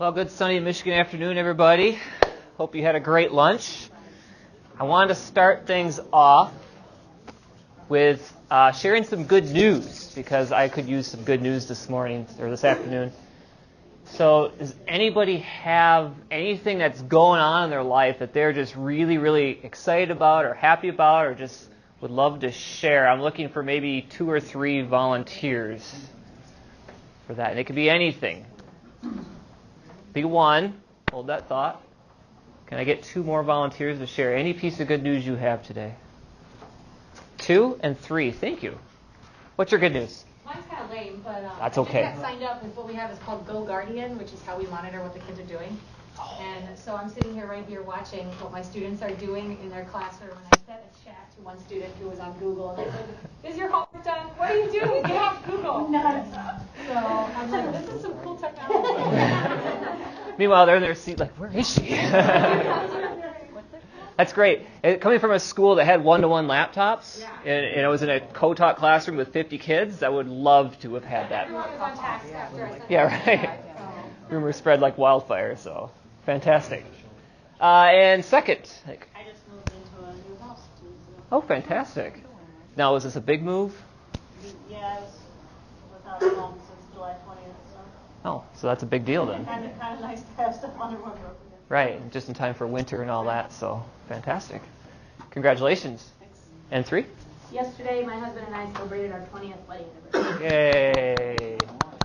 Well, good sunny Michigan afternoon, everybody. Hope you had a great lunch. I wanted to start things off with sharing some good news, because I could use some good news this morning or this afternoon. So does anybody have anything that's going on in their life that they're just really, really excited about or happy about or just would love to share? I'm looking for maybe 2 or 3 volunteers for that. And it could be anything. Be 1. Hold that thought. Can I get 2 more volunteers to share any piece of good news you have today? 2 and 3. Thank you. What's your good news? Mine's kind of lame, but that's okay. I just got signed up with what we have is called Go Guardian, which is how we monitor what the kids are doing. And so I'm sitting here right here watching what my students are doing in their classroom, and I sent a chat to one student who was on Google, and I said, "Is your homework done? What are you doing? Get off Google." None. So I'm like, this is some cool technology. Meanwhile, they're in their seat like, where is she? That's great. Coming from a school that had one-to-one laptops, and it was in a co-taught classroom with 50 kids, I would love to have had that. Everyone was on task after I sent Yeah, right. Rumors spread like wildfire, so fantastic. And second. I just moved into a new house. Oh, fantastic. Now, is this a big move? Yeah, it was without a home since July 20th. So. Oh, so that's a big deal then. Kind of nice to have stuff under one roof again. Right, just in time for winter and all that, so fantastic. Congratulations. Thanks. And 3? Yesterday, my husband and I celebrated our 20th wedding anniversary. Yay.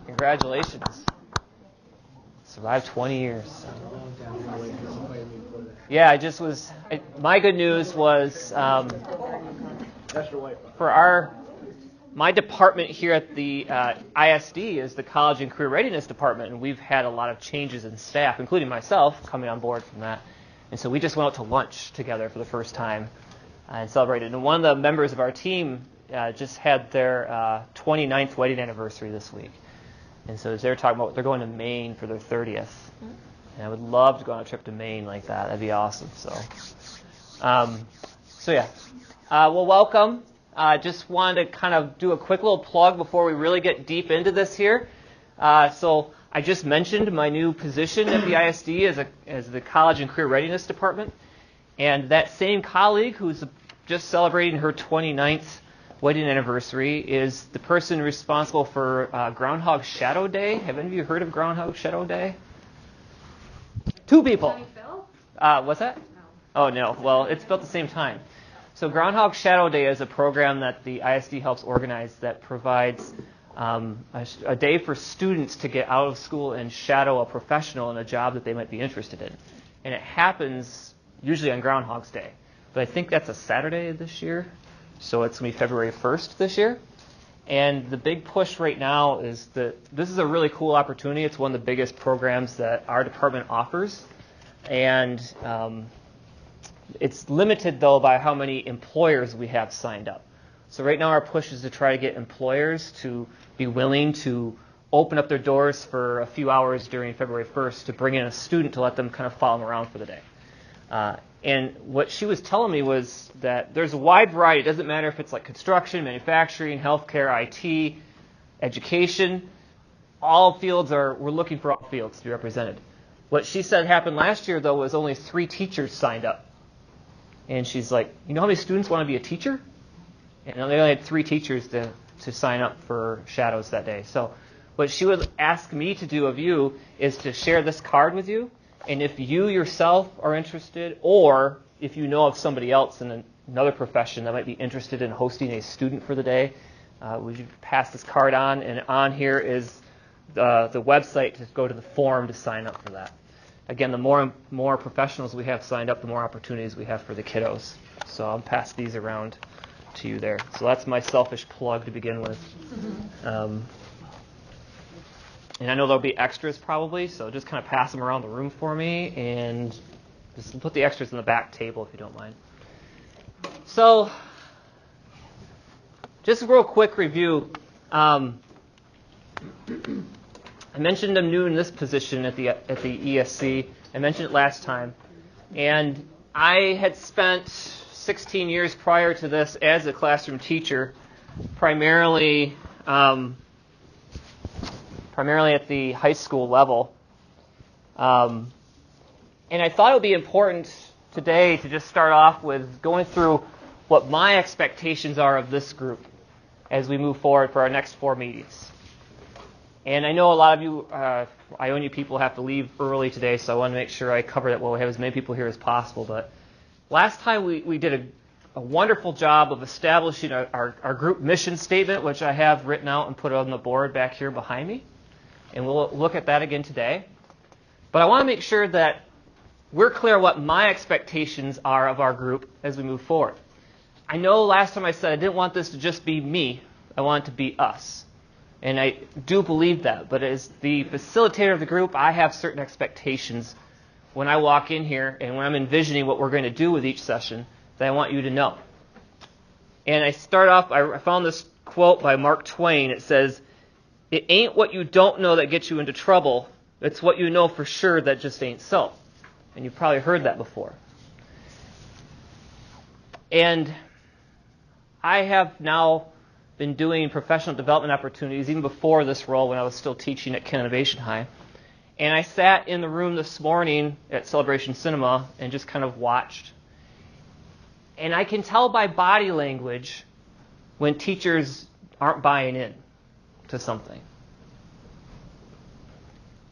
Congratulations. Survived 20 years. Yeah, my good news was for my department here at the ISD is the College and Career Readiness Department, and we've had a lot of changes in staff, including myself, coming on board from that. And so we just went out to lunch together for the first time and celebrated. And one of the members of our team just had their 29th wedding anniversary this week. And so they're talking about they're going to Maine for their 30th. And I would love to go on a trip to Maine like that. That'd be awesome. So yeah. Well, welcome. I just wanted to kind of do a quick little plug before we really get deep into this here. So I just mentioned my new position at the ISD as the College and Career Readiness Department. And that same colleague who's just celebrating her 29th wedding anniversary is the person responsible for Groundhog Shadow Day. Have any of you heard of Groundhog Shadow Day? 2 people. What's that? No. Oh, no. Well, it's about the same time. So Groundhog Shadow Day is a program that the ISD helps organize that provides a day for students to get out of school and shadow a professional in a job that they might be interested in. And it happens usually on Groundhog's Day. But I think that's a Saturday this year. So it's going to be February 1st this year. And the big push right now is that this is a really cool opportunity. It's one of the biggest programs that our department offers. And it's limited, though, by how many employers we have signed up. So right now our push is to try to get employers to be willing to open up their doors for a few hours during February 1st to bring in a student to let them kind of follow them around for the day. And what she was telling me was that there's a wide variety. It doesn't matter if it's like construction, manufacturing, healthcare, IT, education. All fields we're looking for all fields to be represented. What she said happened last year, though, was only 3 teachers signed up. And she's like, you know how many students want to be a teacher? And they only had 3 teachers to sign up for shadows that day. So what she would ask me to do of you is to share this card with you. And if you yourself are interested, or if you know of somebody else in another profession that might be interested in hosting a student for the day, would you pass this card on? And on here is the website to go to the form to sign up for that. Again, the more professionals we have signed up, the more opportunities we have for the kiddos. So I'll pass these around to you there. So that's my selfish plug to begin with. And I know there'll be extras probably, so just kind of pass them around the room for me, and just put the extras in the back table if you don't mind. So, just a real quick review. I mentioned I'm new in this position at the ESC. I mentioned it last time, and I had spent 16 years prior to this as a classroom teacher, primarily at the high school level. And I thought it would be important today to just start off with going through what my expectations are of this group as we move forward for our next 4 meetings. And I know a lot of you Iona people have to leave early today, so I want to make sure I cover that well. We have as many people here as possible. But last time we did a wonderful job of establishing our group mission statement, which I have written out and put on the board back here behind me. And we'll look at that again today. But I want to make sure that we're clear what my expectations are of our group as we move forward. I know last time I said I didn't want this to just be me. I want it to be us. And I do believe that. But as the facilitator of the group, I have certain expectations when I walk in here and when I'm envisioning what we're going to do with each session that I want you to know. And I start off, I found this quote by Mark Twain. It says, "It ain't what you don't know that gets you into trouble. It's what you know for sure that just ain't so." And you've probably heard that before. And I have now been doing professional development opportunities even before this role when I was still teaching at Ken Innovation High. And I sat in the room this morning at Celebration Cinema and just kind of watched. And I can tell by body language when teachers aren't buying in to something.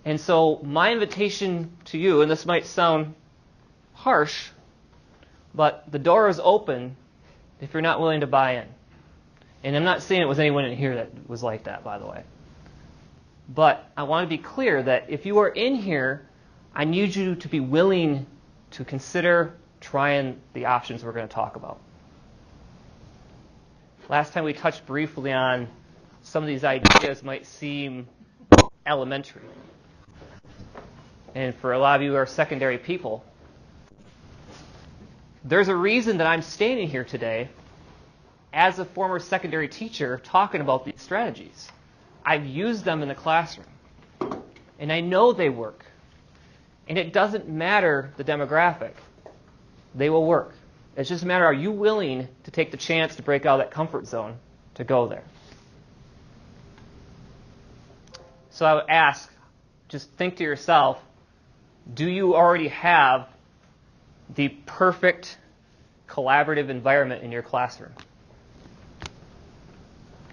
And so my invitation to you, and this might sound harsh, but the door is open if you're not willing to buy in. And I'm not saying it was anyone in here that was like that, by the way. But I want to be clear that if you are in here, I need you to be willing to consider trying the options we're going to talk about. Last time we touched briefly on some of these ideas might seem elementary. And for a lot of you who are secondary people, there's a reason that I'm standing here today as a former secondary teacher talking about these strategies. I've used them in the classroom. And I know they work. And it doesn't matter the demographic. They will work. It's just a matter, are you willing to take the chance to break out of that comfort zone to go there? So I would ask, just think to yourself, do you already have the perfect collaborative environment in your classroom?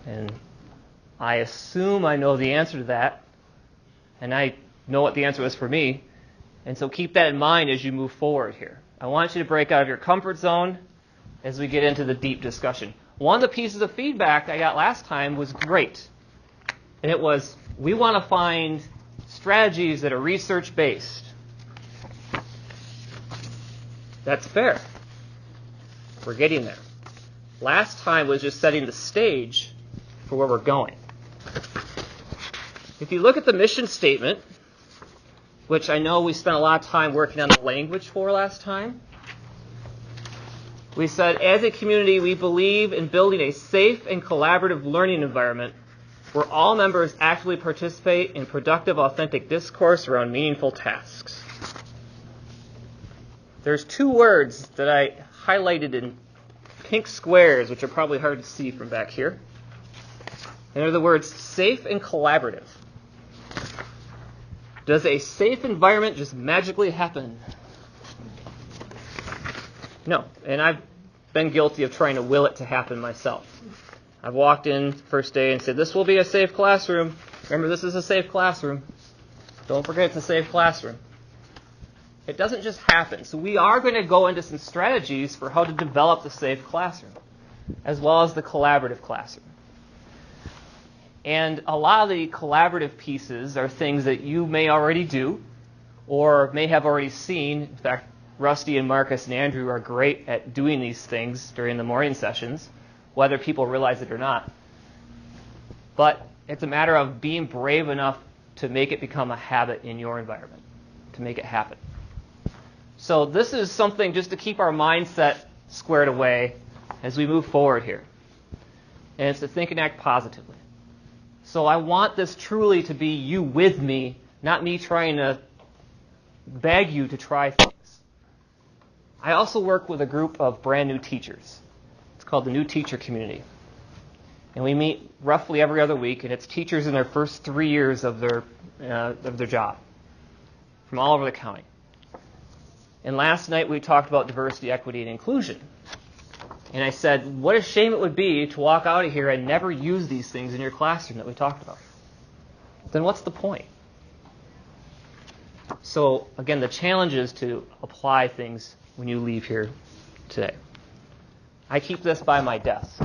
And I assume I know the answer to that, and I know what the answer is for me, and so keep that in mind as you move forward here. I want you to break out of your comfort zone as we get into the deep discussion. One of the pieces of feedback I got last time was great, and it was, we want to find strategies that are research-based. That's fair. We're getting there. Last time was just setting the stage for where we're going. If you look at the mission statement, which I know we spent a lot of time working on the language for last time, we said, as a community, we believe in building a safe and collaborative learning environment where all members actively participate in productive, authentic discourse around meaningful tasks. There's 2 words that I highlighted in pink squares, which are probably hard to see from back here. And they're the words safe and collaborative. Does a safe environment just magically happen? No. And I've been guilty of trying to will it to happen myself. I've walked in first day and said, this will be a safe classroom. Remember, this is a safe classroom. Don't forget it's a safe classroom. It doesn't just happen. So we are going to go into some strategies for how to develop the safe classroom, as well as the collaborative classroom. And a lot of the collaborative pieces are things that you may already do or may have already seen. In fact, Rusty and Marcus and Andrew are great at doing these things during the morning sessions, whether people realize it or not. But it's a matter of being brave enough to make it become a habit in your environment, to make it happen. So this is something just to keep our mindset squared away as we move forward here. And it's to think and act positively. So I want this truly to be you with me, not me trying to beg you to try things. I also work with a group of brand new teachers. It's called the New Teacher Community. And we meet roughly every other week, and it's teachers in their first 3 years of their job. from all over the county. And last night we talked about diversity, equity, and inclusion. And I said, what a shame it would be to walk out of here and never use these things in your classroom that we talked about. Then what's the point? So again, the challenge is to apply things when you leave here today. I keep this by my desk.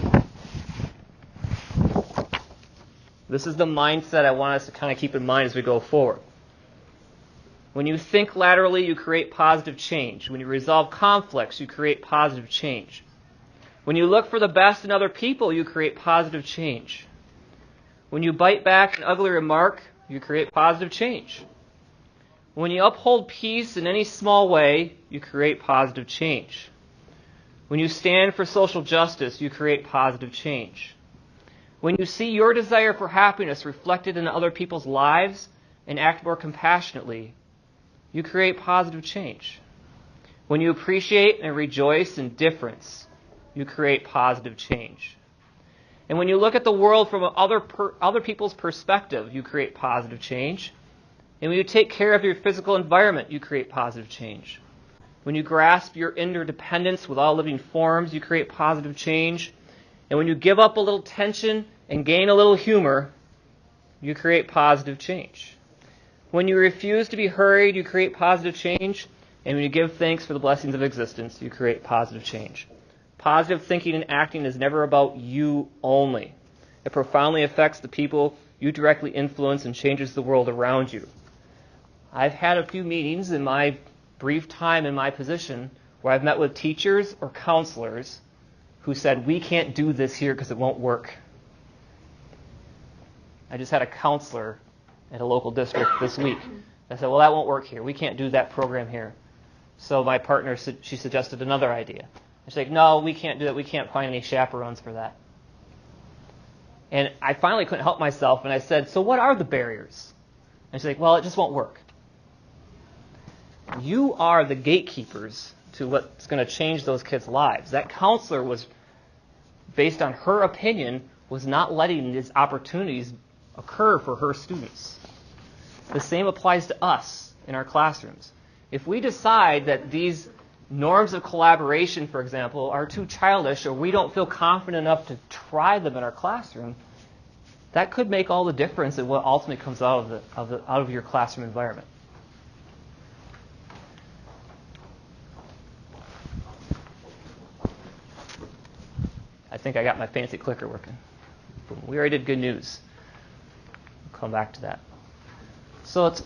This is the mindset I want us to kind of keep in mind as we go forward. When you think laterally, you create positive change. When you resolve conflicts, you create positive change. When you look for the best in other people, you create positive change. When you bite back an ugly remark, you create positive change. When you uphold peace in any small way, you create positive change. When you stand for social justice, you create positive change. When you see your desire for happiness reflected in other people's lives and act more compassionately, you create positive change. When you appreciate and rejoice in difference, you create positive change. And when you look at the world from other people's perspective, you create positive change. And when you take care of your physical environment, you create positive change. When you grasp your interdependence with all living forms, you create positive change. And when you give up a little tension and gain a little humor, you create positive change. When you refuse to be hurried, you create positive change. And when you give thanks for the blessings of existence, you create positive change. Positive thinking and acting is never about you only. It profoundly affects the people you directly influence and changes the world around you. I've had a few meetings in my brief time in my position where I've met with teachers or counselors who said, we can't do this here because it won't work. I just had a counselor at a local district this week. I said, well, that won't work here. We can't do that program here. So my partner, she suggested another idea. She's like, no, we can't do that. We can't find any chaperones for that. And I finally couldn't help myself, and I said, so what are the barriers? And she's like, well, it just won't work. You are the gatekeepers to what's going to change those kids' lives. That counselor was, based on her opinion, was not letting these opportunities occur for her students. The same applies to us in our classrooms. If we decide that these norms of collaboration, for example, are too childish or we don't feel confident enough to try them in our classroom, that could make all the difference in what ultimately comes out of your classroom environment. I think I got my fancy clicker working. We already did good news. We'll come back to that. So it's,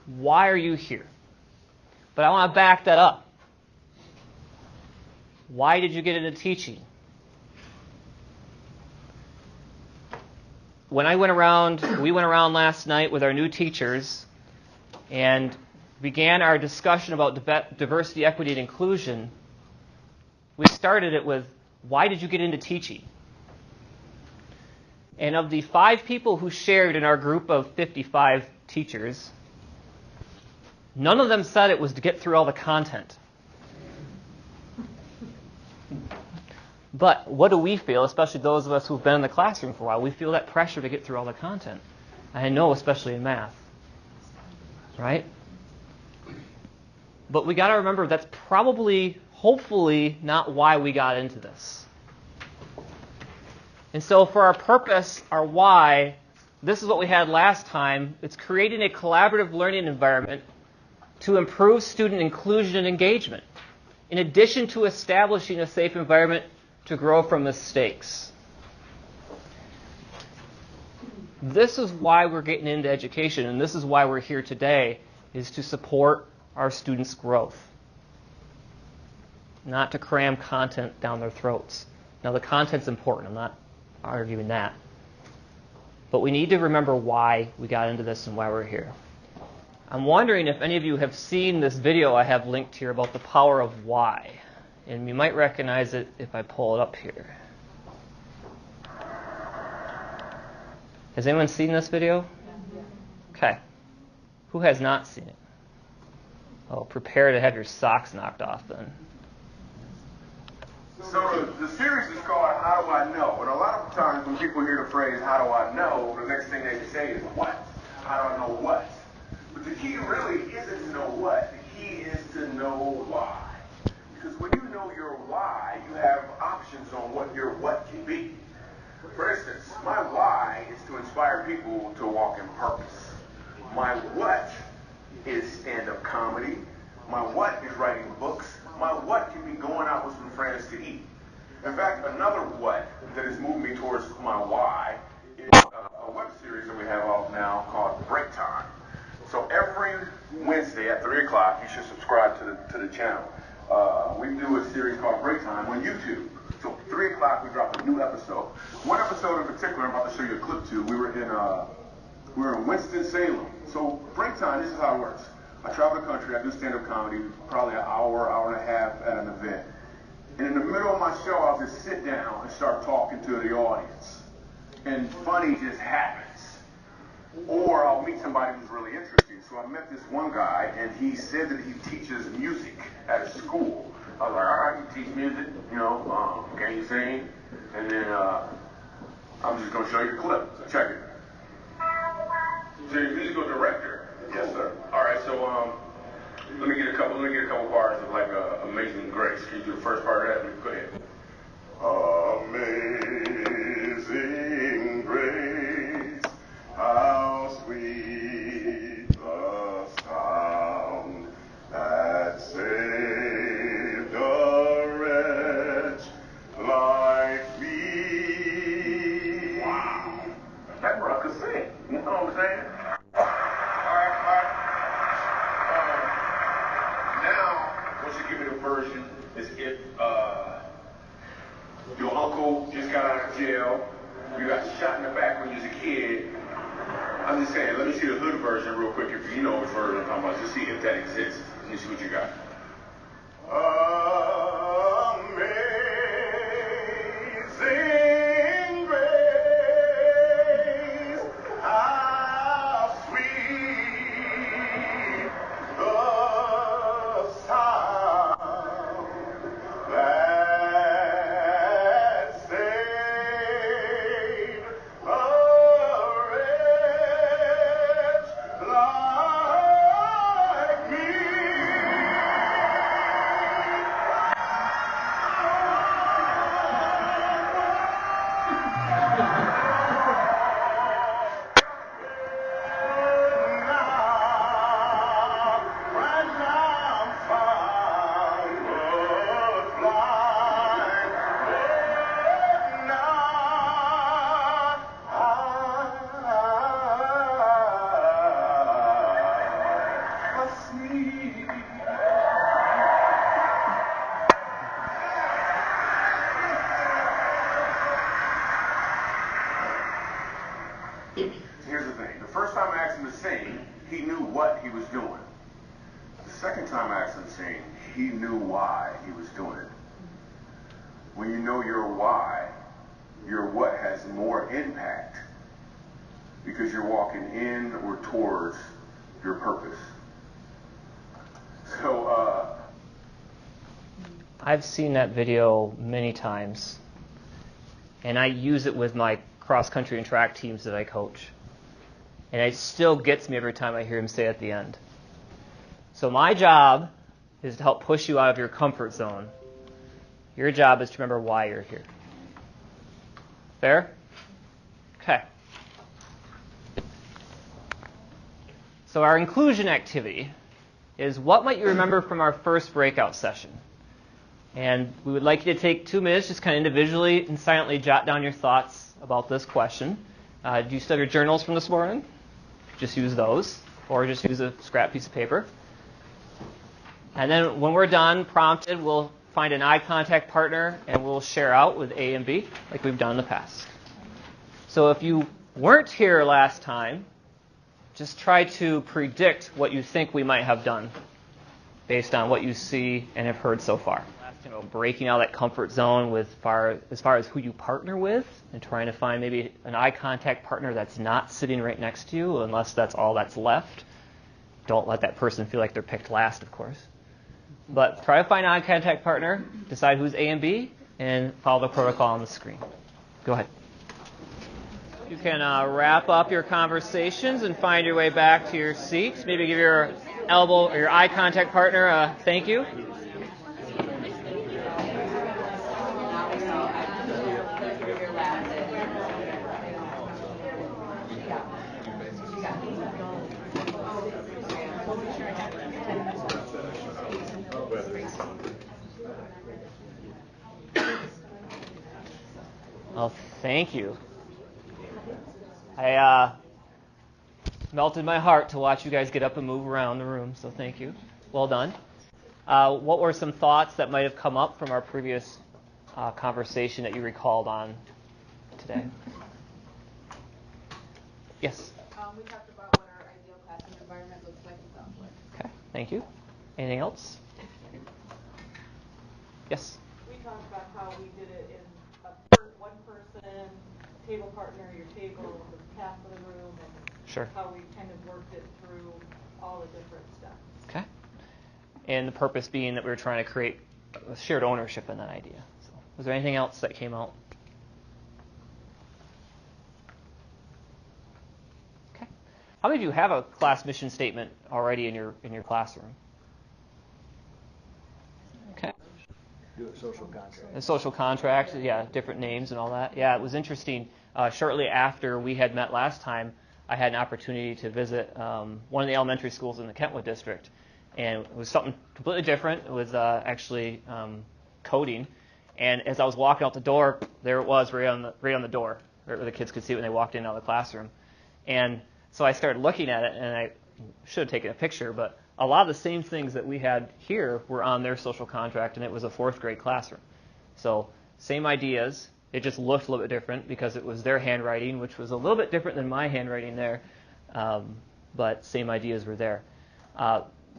why are you here? But I want to back that up. Why did you get into teaching? We went around last night with our new teachers and began our discussion about diversity, equity, and inclusion. We started it with, why did you get into teaching? And of the 5 people who shared in our group of 55 teachers, none of them said it was to get through all the content. But what do we feel, especially those of us who've been in the classroom for a while? We feel that pressure to get through all the content. I know, especially in math. Right? But we got to remember that's probably, hopefully, not why we got into this. And so for our purpose, our why, this is what we had last time. It's creating a collaborative learning environment to improve student inclusion and engagement, in addition to establishing a safe environment to grow from mistakes. This is why we're getting into education, and this is why we're here today, is to support our students' growth, not to cram content down their throats. Now, the content's important. I'm not arguing that. But we need to remember why we got into this and why we're here. I'm wondering if any of you have seen this video I have linked here about the power of why. And you might recognize it if I pull it up here. Has anyone seen this video? Okay. Who has not seen it? Oh, prepare to have your socks knocked off then. So the series is called How Do I Know? And a lot of times when people hear the phrase, how do I know, the next thing they say is what? How do I know what? But the key really people to walk in purpose. My what is stand-up comedy. My what is writing books. My what can be going out with some friends to eat. In fact, another what that has moved me towards my why is a web series that we have out now called Break Time. So every Wednesday at 3 o'clock, you should subscribe to the channel. We do a series called Break Time on YouTube. So 3 o'clock, we drop a new episode. One episode in particular, I'm about to show you a clip to. We were in Winston-Salem. So Break Time, this is how it works. I travel the country, I do stand-up comedy, probably an hour, hour and a half at an event. And in the middle of my show, I'll just sit down and start talking to the audience. And funny just happens. Or I'll meet somebody who's really interesting. So I met this one guy, and he said that he teaches music at a school. I was like, all right, you teach music, can you sing? And then I'm just going to show you a clip. So check it. So you're a musical director? Yes, sir. All right, so let me get a couple bars of like Amazing Grace. Can you do the first part of that? Go ahead. Amazing Grace, how sweet the sound that saved a wretch like me. Wow. That bro could sing. You know what I'm saying? Give me the version as if your uncle just got out of jail, you got shot in the back when you was a kid. I'm just saying, let me see the hood version real quick if you know which version I'm talking about. Just see if that exists. Let me see what you got. Amazing grace, how sweet the sound that saved a wretch like me. Here's the thing. The first time I asked him to sing, he knew what he was doing. The second time I asked him to sing, he knew why he was doing it. When you know your why, your what has more impact because you're walking in or towards your purpose. So, I've seen that video many times, and I use it with my cross-country and track teams that I coach. And it still gets me every time I hear him say at the end. So my job is to help push you out of your comfort zone. Your job is to remember why you're here. Fair? Okay. So our inclusion activity is what might you remember from our first breakout session? And we would like you to take 2 minutes, just kind of individually and silently jot down your thoughts about this question. Do you still have your journals from this morning? Just use those, or just use a scrap piece of paper. And then when we're done, prompted, we'll find an eye contact partner, and we'll share out with A and B, like we've done in the past. So if you weren't here last time, just try to predict what you think we might have done based on what you see and have heard so far. Breaking out of that comfort zone as far as who you partner with and trying to find maybe an eye contact partner that's not sitting right next to you unless that's all that's left. Don't let that person feel like they're picked last, of course. But try to find an eye contact partner, decide who's A and B, and follow the protocol on the screen. Go ahead. You can wrap up your conversations and find your way back to your seats. Maybe give your elbow or your eye contact partner a thank you. Oh, thank you. I melted my heart to watch you guys get up and move around the room, so thank you. Well done. What were some thoughts that might have come up from our previous conversation that you recalled on today? Yes? We talked about what our ideal classroom environment looks like and sounds like. Okay, thank you. Anything else? Yes? We talked about how we did it in one person, table partner, your table, the half of the room, and Sure. how we kind of worked it through all the different steps. Okay. And the purpose being that we were trying to create a shared ownership in that idea. So, was there anything else that came out? Okay. How many of you have a class mission statement already in your classroom? Okay. Do a social contract. A social contract, yeah, different names and all that. Yeah, it was interesting. Shortly after we had met last time, I had an opportunity to visit one of the elementary schools in the Kentwood district. And it was something completely different. It was actually coding. And as I was walking out the door, there it was right on the door, where the kids could see it when they walked in and out of the classroom. And so I started looking at it, and I should have taken a picture, but a lot of the same things that we had here were on their social contract, and it was a 4th grade classroom. So same ideas. It just looked a little bit different because it was their handwriting, which was a little bit different than my handwriting there, but same ideas were there.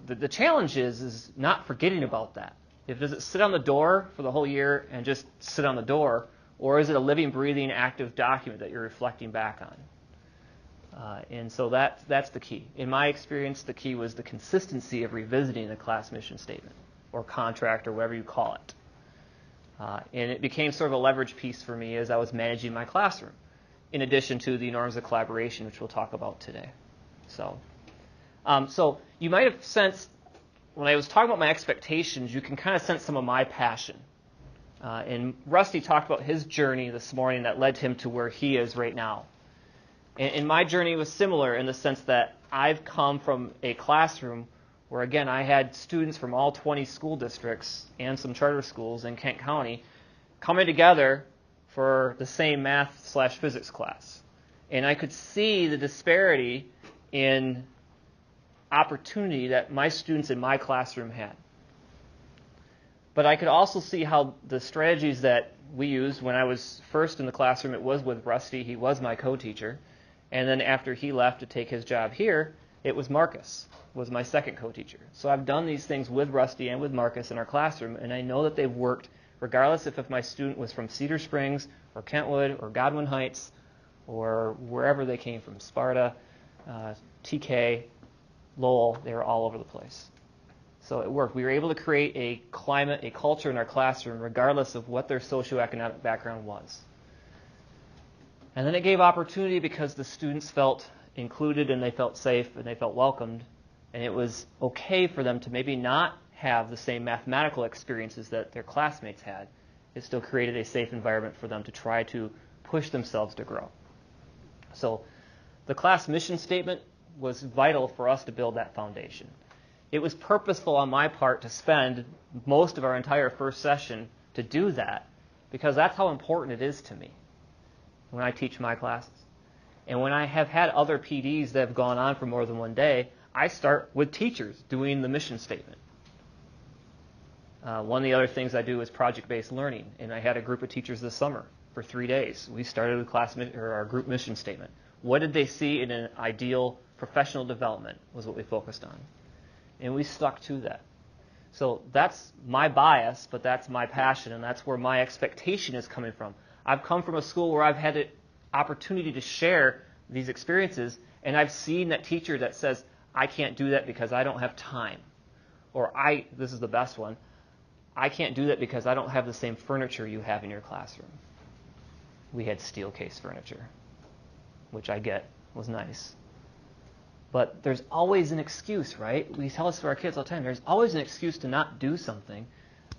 The challenge is not forgetting about that. Does it sit on the door for the whole year and just sit on the door, or is it a living, breathing, active document that you're reflecting back on? And so that's the key. In my experience, the key was the consistency of revisiting the class mission statement or contract or whatever you call it. And it became sort of a leverage piece for me as I was managing my classroom, in addition to the norms of collaboration, which we'll talk about today. So you might have sensed, when I was talking about my expectations, you can kind of sense some of my passion. And Rusty talked about his journey this morning that led him to where he is right now. And my journey was similar in the sense that I've come from a classroom where, again, I had students from all 20 school districts and some charter schools in Kent County coming together for the same math/physics class. And I could see the disparity in opportunity that my students in my classroom had. But I could also see how the strategies that we used when I was first in the classroom, it was with Rusty. He was my co-teacher. And then after he left to take his job here, it was Marcus, was my second co-teacher. So I've done these things with Rusty and with Marcus in our classroom, and I know that they've worked regardless if my student was from Cedar Springs or Kentwood or Godwin Heights or wherever they came from, Sparta, TK, Lowell, they were all over the place. So it worked. We were able to create a climate, a culture in our classroom regardless of what their socioeconomic background was. And then it gave opportunity because the students felt included and they felt safe and they felt welcomed. And it was okay for them to maybe not have the same mathematical experiences that their classmates had. It still created a safe environment for them to try to push themselves to grow. So the class mission statement was vital for us to build that foundation. It was purposeful on my part to spend most of our entire first session to do that because that's how important it is to me when I teach my classes. And when I have had other PDs that have gone on for more than one day, I start with teachers doing the mission statement. One of the other things I do is project-based learning, and I had a group of teachers this summer for 3 days. We started with our group mission statement. What did they see in an ideal professional development was what we focused on. And we stuck to that. So that's my bias, but that's my passion, and that's where my expectation is coming from. I've come from a school where I've had the opportunity to share these experiences, and I've seen that teacher that says, I can't do that because I don't have time. Or this is the best one, I can't do that because I don't have the same furniture you have in your classroom. We had steel case furniture, which I get was nice. But there's always an excuse, right? We tell this to our kids all the time. There's always an excuse to not do something,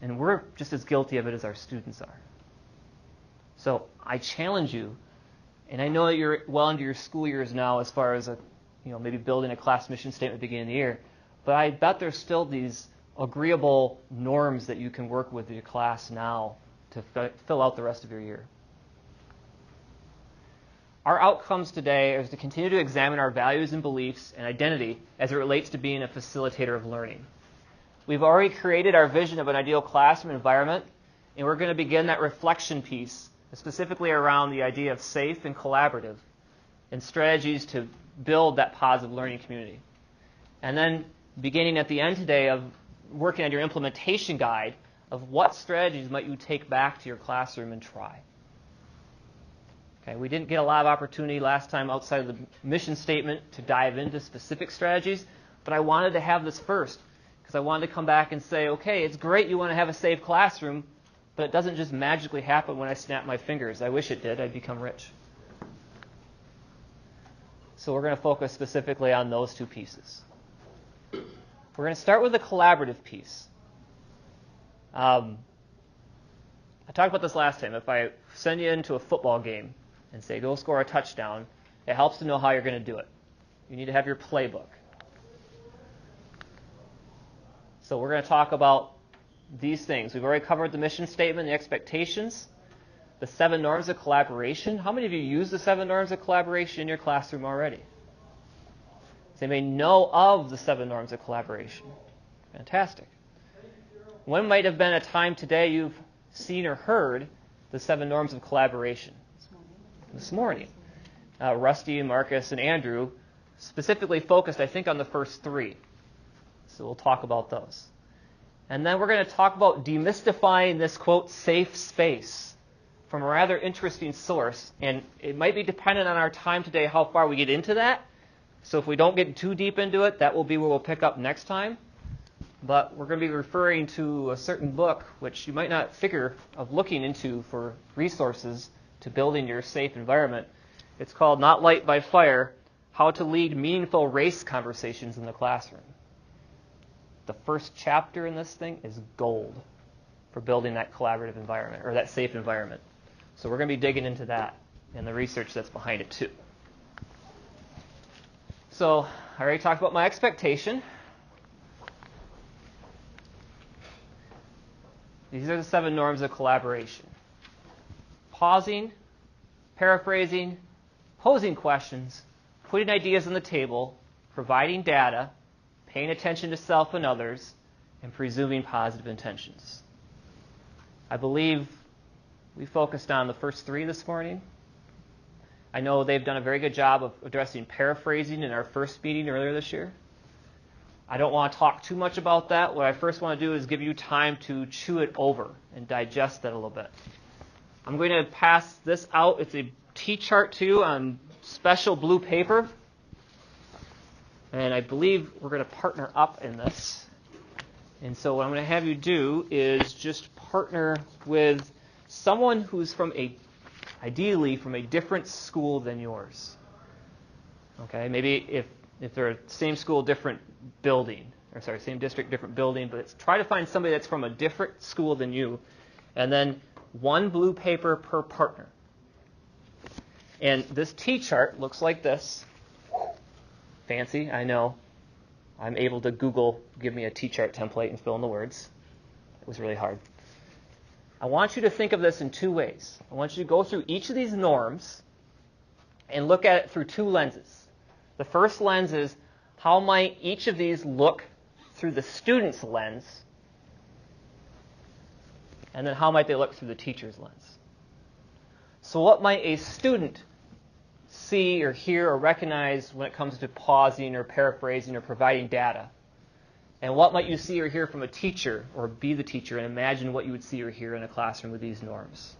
and we're just as guilty of it as our students are. So I challenge you, and I know that you're well into your school years now as far as maybe building a class mission statement at the beginning of the year, but I bet there's still these agreeable norms that you can work with your class now to fill out the rest of your year. our outcomes today is to continue to examine our values and beliefs and identity as it relates to being a facilitator of learning. We've already created our vision of an ideal classroom environment, and we're going to begin that reflection piece, specifically around the idea of safe and collaborative, and strategies to build that positive learning community. And then beginning at the end today of working on your implementation guide of what strategies might you take back to your classroom and try. Okay, we didn't get a lot of opportunity last time outside of the mission statement to dive into specific strategies, but I wanted to have this first because I wanted to come back and say, okay, it's great you want to have a safe classroom, but it doesn't just magically happen when I snap my fingers. I wish it did. I'd become rich. So we're going to focus specifically on those two pieces. We're going to start with the collaborative piece. I talked about this last time. If I send you into a football game and say, go score a touchdown, it helps to know how you're going to do it. You need to have your playbook. So we're going to talk about these things. We've already covered the mission statement, the expectations, the 7 norms of collaboration. How many of you use the 7 norms of collaboration in your classroom already? They may know of the 7 norms of collaboration. Fantastic. When might have been a time today you've seen or heard the 7 norms of collaboration? This morning. Rusty, Marcus, and Andrew specifically focused, I think, on the first 3. So we'll talk about those. And then we're going to talk about demystifying this, quote, safe space from a rather interesting source. And it might be dependent on our time today how far we get into that. So if we don't get too deep into it, that will be where we'll pick up next time. But we're going to be referring to a certain book, which you might not figure of looking into for resources to building your safe environment. It's called Not Light by Fire, How to Lead Meaningful Race Conversations in the Classroom. The first chapter in this thing is gold for building that collaborative environment, or that safe environment. So we're going to be digging into that and the research that's behind it too. So I already talked about my expectation. These are the 7 norms of collaboration. Pausing, paraphrasing, posing questions, putting ideas on the table, providing data, paying attention to self and others, and presuming positive intentions. I believe we focused on the first 3 this morning. I know they've done a very good job of addressing paraphrasing in our first meeting earlier this year. I don't want to talk too much about that. What I first want to do is give you time to chew it over and digest that a little bit. I'm going to pass this out. It's a T-chart too on special blue paper. And I believe we're going to partner up in this. And so what I'm going to have you do is just partner with someone who's ideally from a different school than yours. Okay, maybe if they're same school, different building, or sorry, same district, different building, but try to find somebody that's from a different school than you, and then 1 blue paper per partner. And this T-chart looks like this. Fancy, I know. I'm able to Google, give me a T-chart template and fill in the words. It was really hard. I want you to think of this in 2 ways. I want you to go through each of these norms and look at it through 2 lenses. The first lens is, how might each of these look through the student's lens? And then how might they look through the teacher's lens? So what might a student see or hear or recognize when it comes to pausing or paraphrasing or providing data? And what might you see or hear from a teacher, or be the teacher and imagine what you would see or hear in a classroom with these norms?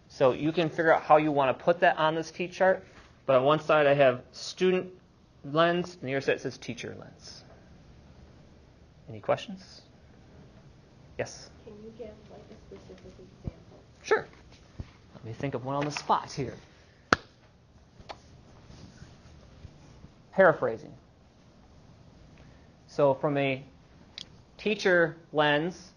So you can figure out how you want to put that on this T-chart. But on one side I have student lens, and the other side says teacher lens. Any questions? Yes? Can you give like a specific example? Sure. Let me think of one on the spot here. Paraphrasing. So from a teacher lens,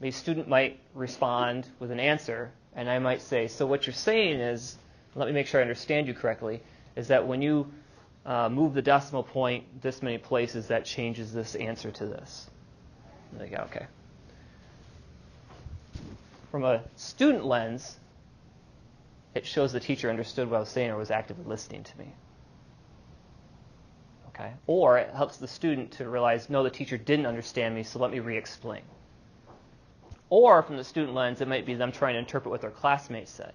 the student might respond with an answer, and I might say, so what you're saying is, let me make sure I understand you correctly, is that when you move the decimal point this many places, that changes this answer to this. And they go, okay. From a student lens, it shows the teacher understood what I was saying or was actively listening to me. Okay? Or it helps the student to realize, no, the teacher didn't understand me, so let me re-explain. Or from the student lens, it might be them trying to interpret what their classmates said.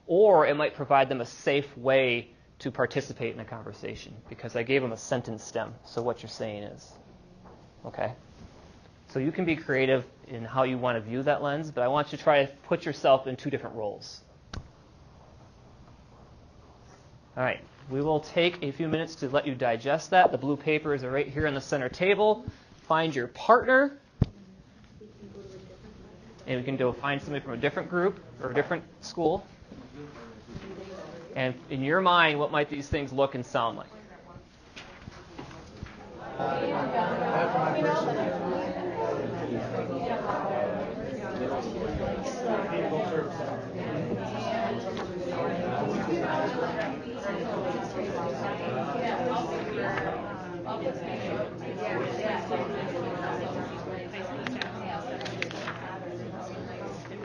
Or it might provide them a safe way to participate in a conversation because I gave them a sentence stem, so what you're saying is. Okay? So you can be creative in how you want to view that lens, but I want you to try to put yourself in two different roles. All right. We will take a few minutes to let you digest that. The blue papers are right here on the center table. Find your partner. And we can go find somebody from a different group or a different school. And in your mind, what might these things look and sound like?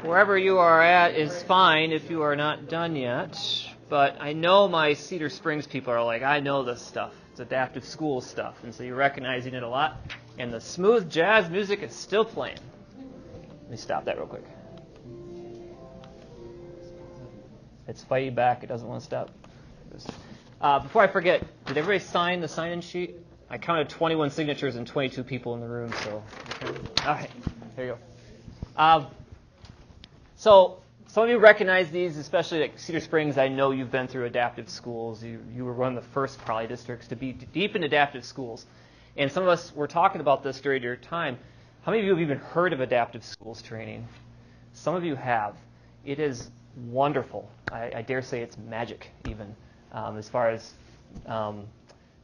Wherever you are at is fine if you are not done yet. But I know my Cedar Springs people are like, I know this stuff. It's adaptive school stuff. And so you're recognizing it a lot. And the smooth jazz music is still playing. Let me stop that real quick. It's fighting back. It doesn't want to stop. Before I forget, did everybody sign the sign-in sheet? I counted 21 signatures and 22 people in the room. So, okay. All right. There you go. So some of you recognize these, especially like Cedar Springs. I know you've been through adaptive schools. You were one of the first probably districts to be deep in adaptive schools. And some of us were talking about this during your time. How many of you have even heard of adaptive schools training? Some of you have. It is wonderful. I dare say it's magic even as far as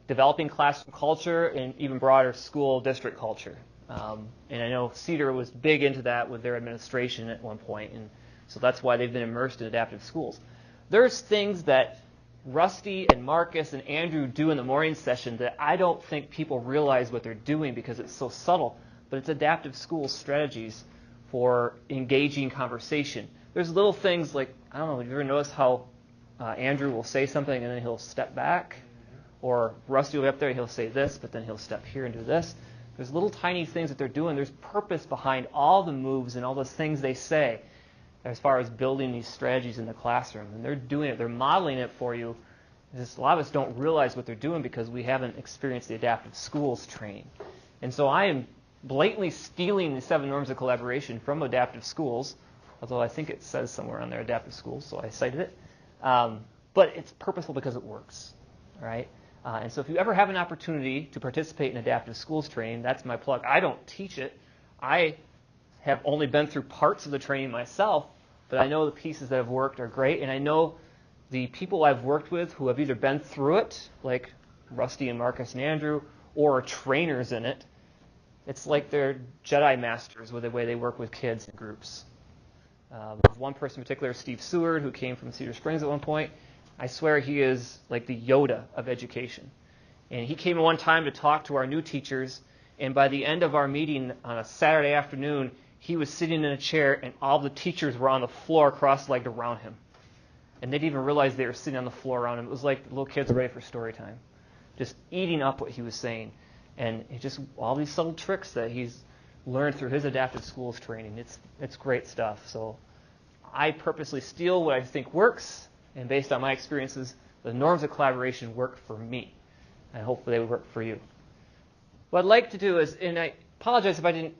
developing classroom culture and even broader school district culture. And I know Cedar was big into that with their administration at one point, and so that's why they've been immersed in adaptive schools. There's things that Rusty and Marcus and Andrew do in the morning session that I don't think people realize what they're doing because it's so subtle, but it's adaptive school strategies for engaging conversation. There's little things like, I don't know, have you ever noticed how Andrew will say something and then he'll step back? Or Rusty will be up there and he'll say this, but then he'll step here and do this. There's little tiny things that they're doing. There's purpose behind all the moves and all those things they say as far as building these strategies in the classroom. And they're doing it. They're modeling it for you. Just a lot of us don't realize what they're doing because we haven't experienced the adaptive schools training. And so I am blatantly stealing the 7 norms of collaboration from adaptive schools, although I think it says somewhere on there adaptive schools, so I cited it. But it's purposeful because it works. All right? And so if you ever have an opportunity to participate in adaptive schools training, that's my plug. I don't teach it. I have only been through parts of the training myself, but I know the pieces that have worked are great, and I know the people I've worked with who have either been through it, like Rusty and Marcus and Andrew, or are trainers in it. It's like they're Jedi masters with the way they work with kids in groups. One person in particular, Steve Seward, who came from Cedar Springs at one point, I swear he is like the Yoda of education. And he came one time to talk to our new teachers, and by the end of our meeting on a Saturday afternoon, he was sitting in a chair, and all the teachers were on the floor cross-legged around him. And they didn't even realize they were sitting on the floor around him. It was like the little kids were ready for story time, just eating up what he was saying. And it just all these subtle tricks that he's learned through his adaptive schools training. It's great stuff. So I purposely steal what I think works, and based on my experiences, the norms of collaboration work for me. And hopefully they would work for you. What I'd like to do is, and I apologize if I didn't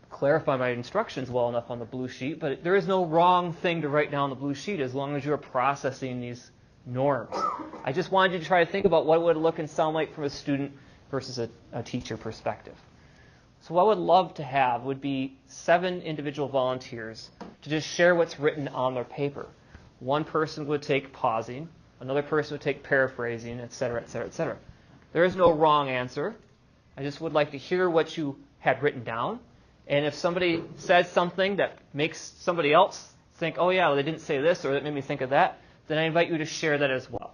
clarify my instructions well enough on the blue sheet, but there is no wrong thing to write down on the blue sheet as long as you're processing these norms. I just wanted you to try to think about what it would look and sound like from a student versus a teacher perspective. So what I would love to have would be 7 individual volunteers to just share what's written on their paper. One person would take pausing, another person would take paraphrasing, et cetera, et cetera, et cetera. There is no wrong answer. I just would like to hear what you had written down. And if somebody says something that makes somebody else think, oh yeah, well, they didn't say this, or that made me think of that, then I invite you to share that as well.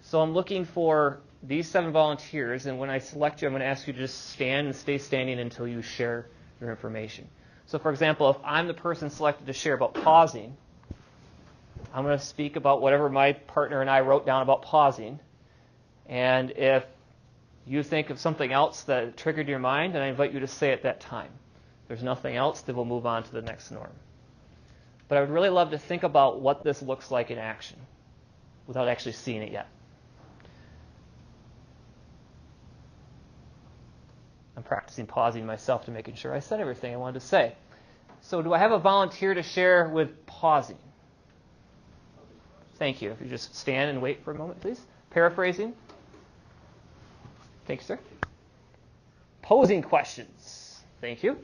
So I'm looking for these 7 volunteers, and when I select you, I'm going to ask you to just stand and stay standing until you share your information. So for example, if I'm the person selected to share about pausing, I'm going to speak about whatever my partner and I wrote down about pausing. And if you think of something else that triggered your mind, then I invite you to say it at that time. If there's nothing else, then we'll move on to the next norm. But I would really love to think about what this looks like in action without actually seeing it yet. I'm practicing pausing myself to making sure I said everything I wanted to say. So do I have a volunteer to share with pausing? Thank you. If you just stand and wait for a moment, please. Paraphrasing. Thank you, sir. Posing questions. Thank you.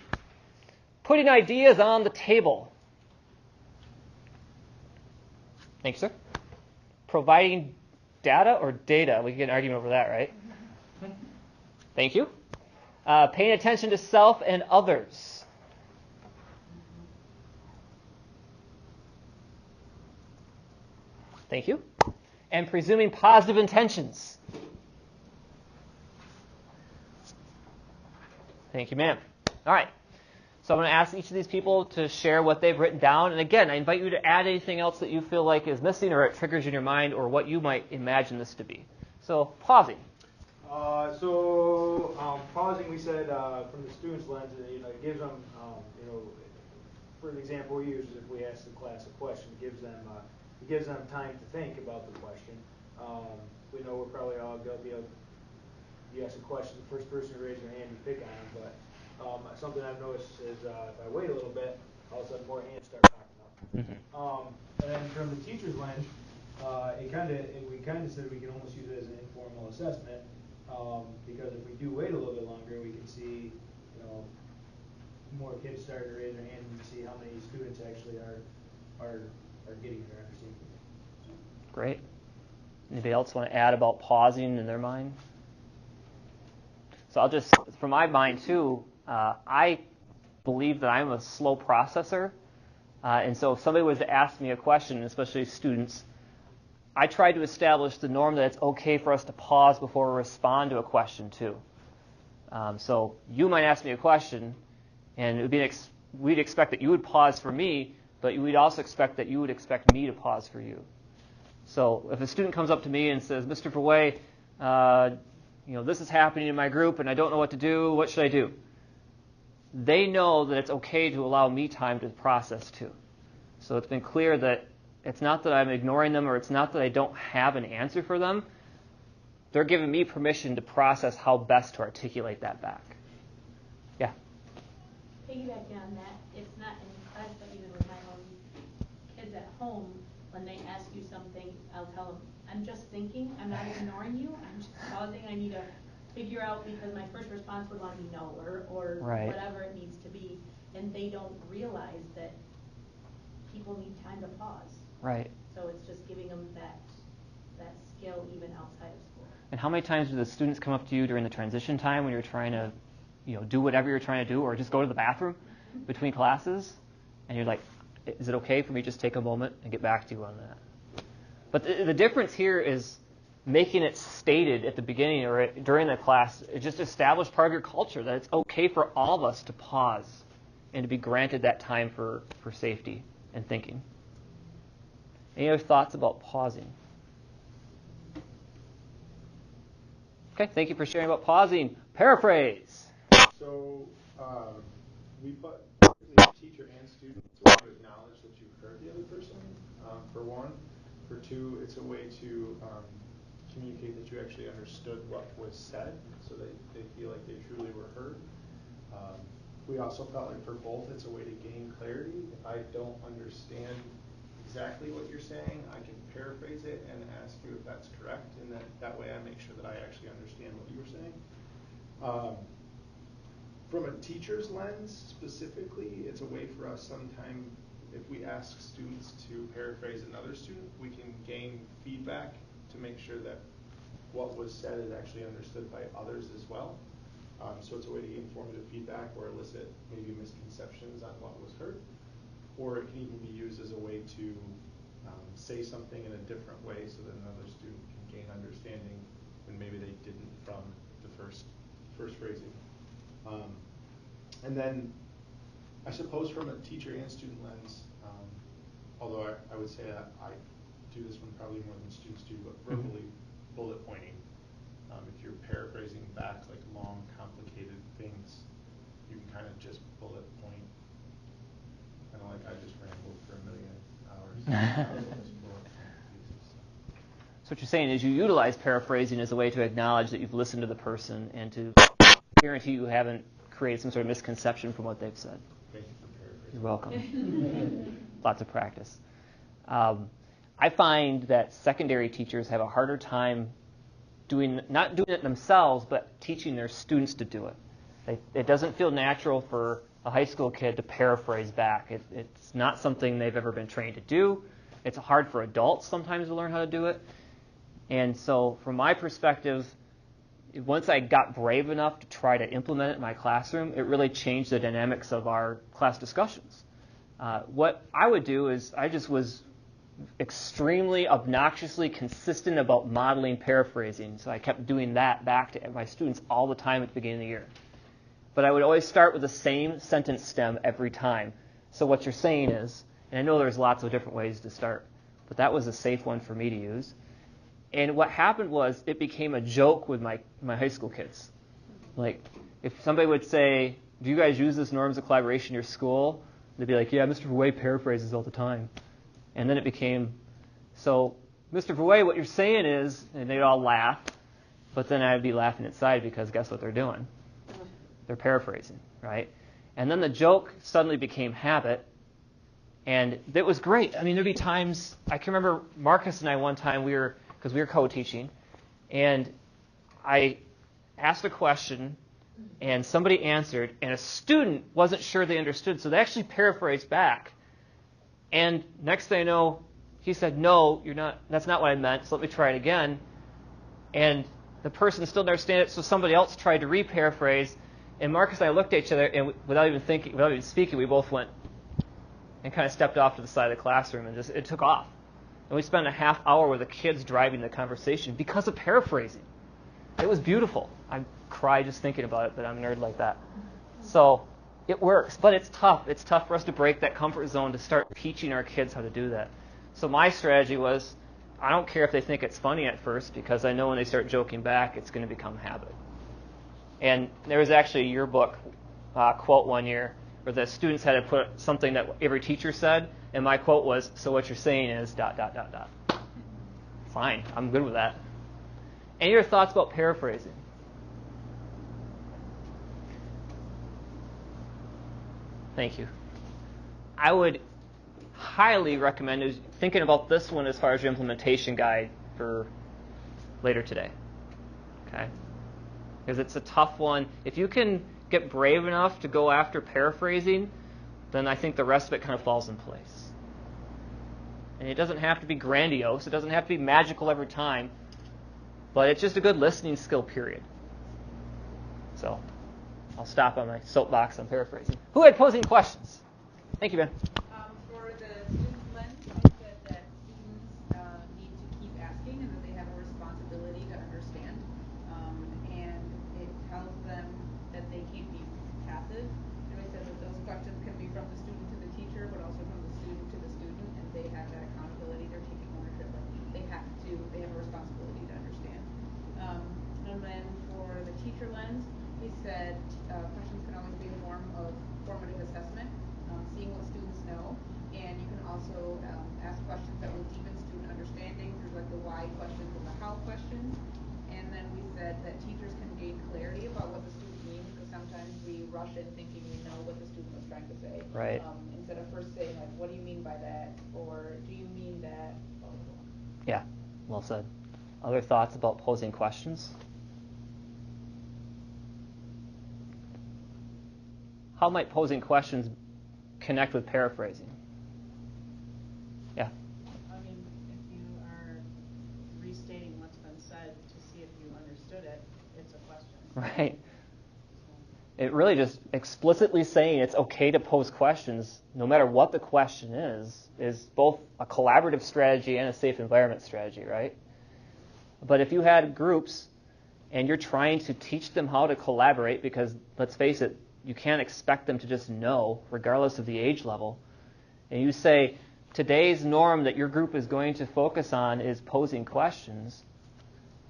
Putting ideas on the table. Thank you, sir. Providing data or data. We can get an argument over that, right? Thank you. Paying attention to self and others. Thank you. And presuming positive intentions. Thank you, ma'am. All right. So I'm going to ask each of these people to share what they've written down. And again, I invite you to add anything else that you feel like is missing or it triggers in your mind or what you might imagine this to be. So pausing. Pausing, we said from the student's lens, it gives them, for the example we use is if we ask the class a question, it gives them time to think about the question. We know we're probably all guilty of, you ask a question, the first person to raise their hand, you pick on them, but something I've noticed is if I wait a little bit, all of a sudden more hands start popping up. And then from the teacher's lens, we kind of said we can almost use it as an informal assessment because if we do wait a little bit longer, we can see, more kids starting to raise their hand and see how many students actually are getting it or understanding it. Great. Anybody else want to add about pausing in their mind? So I'll just, from my mind too, I believe that I'm a slow processor. And so if somebody was to ask me a question, especially students, I try to establish the norm that it's okay for us to pause before we respond to a question too. So you might ask me a question, and it would be we'd expect that you would pause for me, but we'd also expect that you would expect me to pause for you. So if a student comes up to me and says, Mr. Verwey, this is happening in my group and I don't know what to do, what should I do? They know that it's okay to allow me time to process too. So it's been clear that it's not that I'm ignoring them or it's not that I don't have an answer for them. They're giving me permission to process how best to articulate that back. Yeah? Piggybacking on that, it's not in class, but even with my own kids at home, when they ask you something, I'll tell them, I'm just thinking, I'm not ignoring you, I'm just pausing, I need to figure out because my first response would want to be no or right. Whatever it needs to be. And they don't realize that people need time to pause. Right. So it's just giving them that skill even outside of school. And how many times do the students come up to you during the transition time when you're trying to, do whatever you're trying to do or just go to the bathroom between classes? And you're like, is it okay for me to just take a moment and get back to you on that? But the difference here is making it stated at the beginning or during the class, it just established part of your culture that it's okay for all of us to pause and to be granted that time for safety and thinking. Any other thoughts about pausing? Okay, thank you for sharing about pausing. Paraphrase. So we put teacher and student to acknowledge that you heard the other person, for one. For two, it's a way to communicate that you actually understood what was said so that they feel like they truly were heard. We also felt like for both, it's a way to gain clarity. If I don't understand exactly what you're saying, I can paraphrase it and ask you if that's correct, and that way I make sure that I actually understand what you were saying. From a teacher's lens specifically, it's a way for us sometime, if we ask students to paraphrase another student, we can gain feedback to make sure that what was said is actually understood by others as well. So it's a way to gain formative feedback or elicit maybe misconceptions on what was heard. Or it can even be used as a way to say something in a different way so that another student can gain understanding when maybe they didn't from the first phrasing. And then I suppose from a teacher and student lens, although I would say that I do this one probably more than students do, but verbally bullet pointing. If you're paraphrasing back like long, complicated things, you can kind of just bullet point. Kind of like I just rambled for a million hours. So what you're saying is you utilize paraphrasing as a way to acknowledge that you've listened to the person and to guarantee you haven't created some sort of misconception from what they've said. Thank you for paraphrasing. You're welcome. Lots of practice. I find that secondary teachers have a harder time not doing it themselves, but teaching their students to do it. It doesn't feel natural for a high school kid to paraphrase back. It's not something they've ever been trained to do. It's hard for adults sometimes to learn how to do it. And so from my perspective, once I got brave enough to try to implement it in my classroom, it really changed the dynamics of our class discussions. What I would do is I just was extremely obnoxiously consistent about modeling paraphrasing. So I kept doing that back to my students all the time at the beginning of the year. But I would always start with the same sentence stem every time. So what you're saying is, and I know there's lots of different ways to start, but that was a safe one for me to use. And what happened was it became a joke with my high school kids. Like, if somebody would say, do you guys use this norms of collaboration in your school? They'd be like, yeah, Mr. Verwey paraphrases all the time. And then it became, so, Mr. Verwey, what you're saying is, and they'd all laugh, but then I'd be laughing inside because guess what they're doing? They're paraphrasing, right? And then the joke suddenly became habit, and it was great. I mean, there'd be times, I can remember Marcus and I one time, because we were co-teaching, and I asked a question, and somebody answered, and a student wasn't sure they understood, so they actually paraphrased back. And next thing I know, he said, no, that's not what I meant, so let me try it again. And the person still didn't understand it, so somebody else tried to re-paraphrase, and Marcus and I looked at each other, and without even speaking, we both went and kind of stepped off to the side of the classroom, and it took off. And we spent a half hour with the kids driving the conversation because of paraphrasing. It was beautiful. I cry just thinking about it, but I'm a nerd like that. So it works, but it's tough. It's tough for us to break that comfort zone to start teaching our kids how to do that. So my strategy was, I don't care if they think it's funny at first, because I know when they start joking back, it's going to become habit. And there was actually a yearbook quote one year where the students had to put something that every teacher said, and my quote was, so what you're saying is ... Fine, I'm good with that. Any of your thoughts about paraphrasing? Thank you. I would highly recommend thinking about this one as far as your implementation guide for later today. Okay? Because it's a tough one. If you can get brave enough to go after paraphrasing, then I think the rest of it kind of falls in place. And it doesn't have to be grandiose. It doesn't have to be magical every time. But it's just a good listening skill, period. So I'll stop on my soapbox on paraphrasing. Who had posing questions? Thank you, Ben. For the student lens, I said that students need to keep asking and that they have a responsibility to understand. And it tells them that they can't be passive. And I said that those questions can be from the student to the teacher, but also from the student to the student, and they have that accountability. They're taking ownership. They have a responsibility to understand. And then for the teacher lens, he said questions can always be a form of formative assessment, seeing what students know, and you can also ask questions that will deepen student understanding through like the why questions and the how questions. And then we said that teachers can gain clarity about what the student means, because sometimes we rush in thinking we know what the student was trying to say. Right. Instead of first saying like, what do you mean by that, or do you mean that? Blah, blah, blah. Yeah, well said. Other thoughts about posing questions? How might posing questions connect with paraphrasing? Yeah. I mean, if you are restating what's been said to see if you understood it, it's a question. Right. It really just explicitly saying it's okay to pose questions, no matter what the question is both a collaborative strategy and a safe environment strategy, right? But if you had groups and you're trying to teach them how to collaborate, because let's face it, you can't expect them to just know, regardless of the age level, and you say, today's norm that your group is going to focus on is posing questions,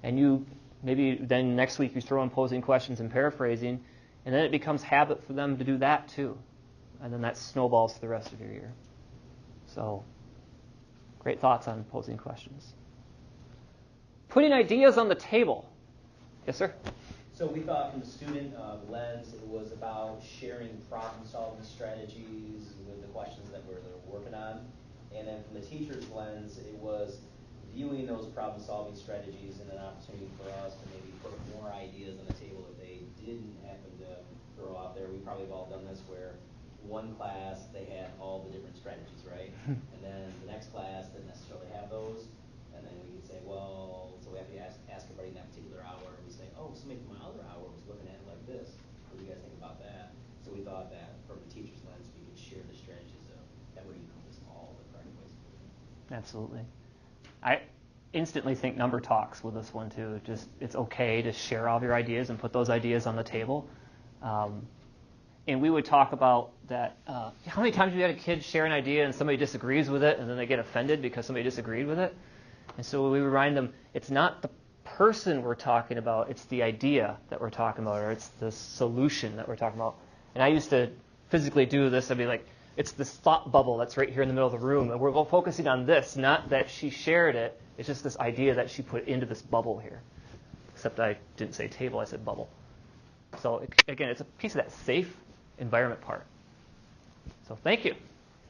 and you maybe then next week you throw in posing questions and paraphrasing, and then it becomes habit for them to do that too. And then that snowballs for the rest of your year. So, great thoughts on posing questions. Putting ideas on the table. Yes, sir? So we thought from the student lens, it was about sharing problem-solving strategies with the questions that we're working on. And then from the teacher's lens, it was viewing those problem-solving strategies and an opportunity for us to maybe put more ideas on the table if they didn't happen to throw out there. We probably have all done this where one class, they had all the different strategies, right? And then the next class didn't necessarily have those. And then we could say, well, so we have to ask everybody in that particular hour. We say, oh, somebody from my other hour was looking at it like this. What do you guys think about that? So we thought that from the teacher's lens, we could share the strategies that would encompass all the correct ways. Absolutely. I instantly think number talks with this one too. Just it's okay to share all of your ideas and put those ideas on the table. And we would talk about that. How many times have you had a kid share an idea and somebody disagrees with it, and then they get offended because somebody disagreed with it? And so we remind them, it's not the person we're talking about, it's the idea that we're talking about, or it's the solution that we're talking about. And I used to physically do this. I'd be like, it's this thought bubble that's right here in the middle of the room, and we're all focusing on this, not that she shared it. It's just this idea that she put into this bubble here. Except I didn't say table, I said bubble. So again, it's a piece of that safe environment part. So thank you.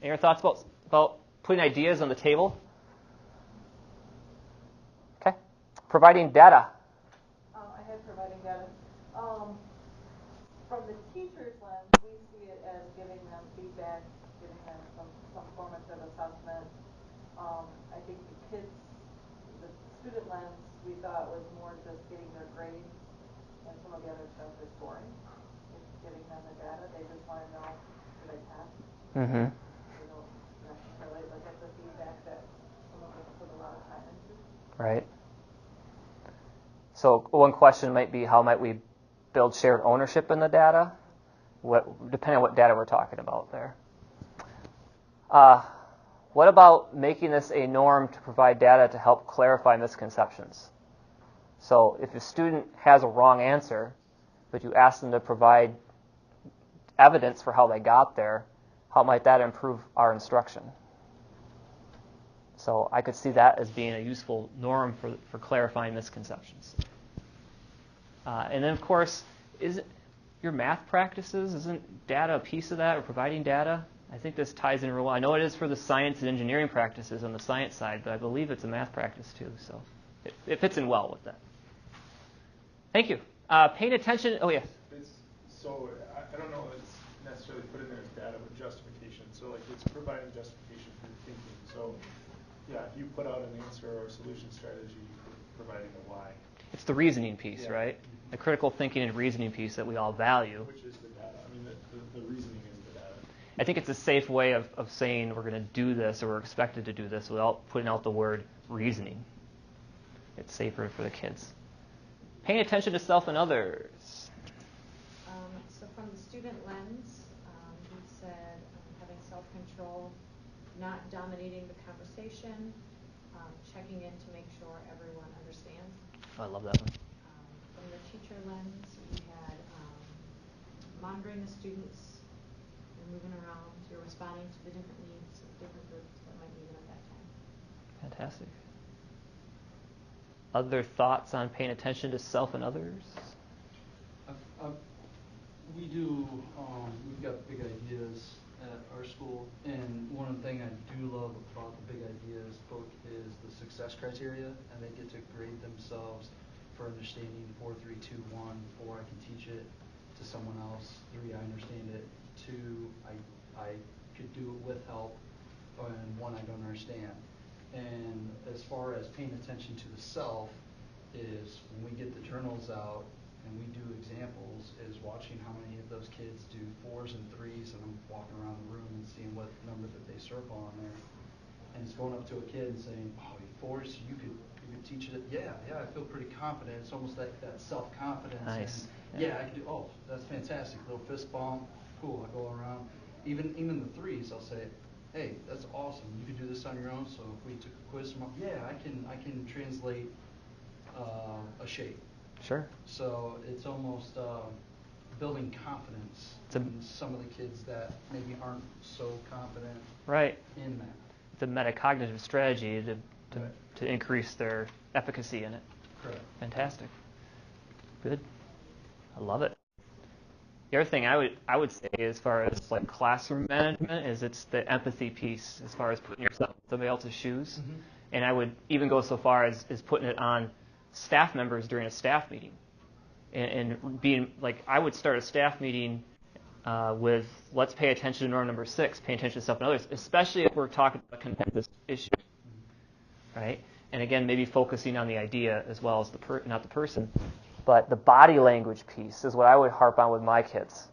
Any other thoughts about putting ideas on the table? Okay. Providing data. I had providing data. From the teacher's lens, we see it as giving them feedback, giving them some formative assessment. I think the student lens, we thought was more just getting their grades, and some of the other stuff is boring. It's giving them the data. They just want to know, did I pass? Mm-hmm. They don't necessarily look at the feedback that some of us put a lot of time into. Right. So one question might be, how might we build shared ownership in the data? Depending on what data we're talking about there. What about making this a norm to provide data to help clarify misconceptions? So if a student has a wrong answer, but you ask them to provide evidence for how they got there, how might that improve our instruction? So I could see that as being a useful norm for clarifying misconceptions. And then, of course, isn't your math practices, isn't data a piece of that, or providing data? I think this ties in real well. I know it is for the science and engineering practices on the science side, but I believe it's a math practice too. So it fits in well with that. Thank you. Paying attention. Oh, yes. So I don't know if it's necessarily put in there as data, but justification. So like it's providing justification for your thinking. So yeah, if you put out an answer or a solution strategy, providing a why. It's the reasoning piece, right? The critical thinking and reasoning piece that we all value. Which is the data. I mean, the reasoning is the data. I think it's a safe way of saying we're going to do this or we're expected to do this without putting out the word reasoning. It's safer for the kids. Paying attention to self and others. So from the student lens, we said having self-control, not dominating the conversation, checking in to make sure everyone understands. Oh, I love that one. From the teacher lens, we had monitoring the students, you're moving around, you're responding to the different needs of different groups that might need it at that time. Fantastic. Other thoughts on paying attention to self and others? We've got big ideas at our school, and one of the things I do love about the Big Ideas book is the success criteria, and they get to grade themselves for understanding 4, 3, 2, 1. 4, I can teach it to someone else. 3, I understand it. 2, I could do it with help, and 1, I don't understand. And as far as paying attention to the self is when we get the journals out and we do examples, is watching how many of those kids do 4s and 3s, and I'm walking around the room and seeing what number that they circle on there. And it's going up to a kid and saying, oh, 4s, you could teach it. Yeah, I feel pretty confident. It's almost like that self-confidence. Nice. And, yeah, I could do, that's fantastic. Little fist bump, cool, I go around. Even the 3s, I'll say, hey, that's awesome. You can do this on your own. So if we took a quiz tomorrow, yeah, I can translate a shape. Sure. So it's almost building confidence in some of the kids that maybe aren't so confident in that. It's a metacognitive strategy to increase their efficacy in it. Correct. Fantastic. Good. I love it. The other thing I would say as far as like classroom management is it's the empathy piece as far as putting yourself in somebody else's shoes. Mm-hmm. And I would even go so far as putting it on staff members during a staff meeting. And being like, I would start a staff meeting with let's pay attention to norm number 6, pay attention to stuff and others, especially if we're talking about a contentious issue, right? And again, maybe focusing on the idea as well as not the person, but the body language piece is what I would harp on with my kids.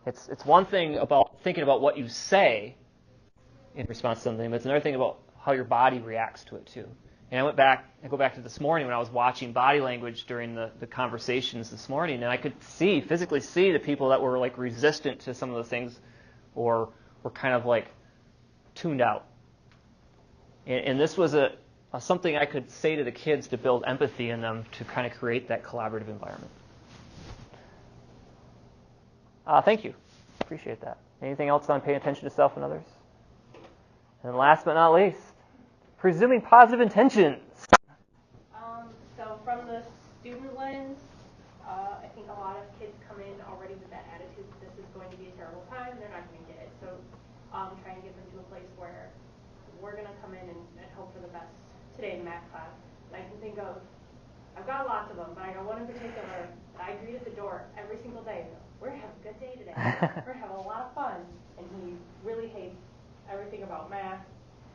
It's one thing about thinking about what you say in response to something, but it's another thing about how your body reacts to it too. And I go back to this morning when I was watching body language during the conversations this morning, and I could physically see the people that were like resistant to some of the things or were kind of like tuned out. And this was something I could say to the kids to build empathy in them to kind of create that collaborative environment. Thank you. Appreciate that. Anything else on paying attention to self and others? And last but not least, presuming positive intentions. So from the student lens, I think a lot of kids come in already with that attitude that this is going to be a terrible time, they're not going to get it. So trying to get them to a place where we're going to come in and hope for the best today in math class. And I can think of, I've got lots of them, but I know one in particular that I greet at the door every single day. We're going to have a good day today. We're going to have a lot of fun. And he really hates everything about math.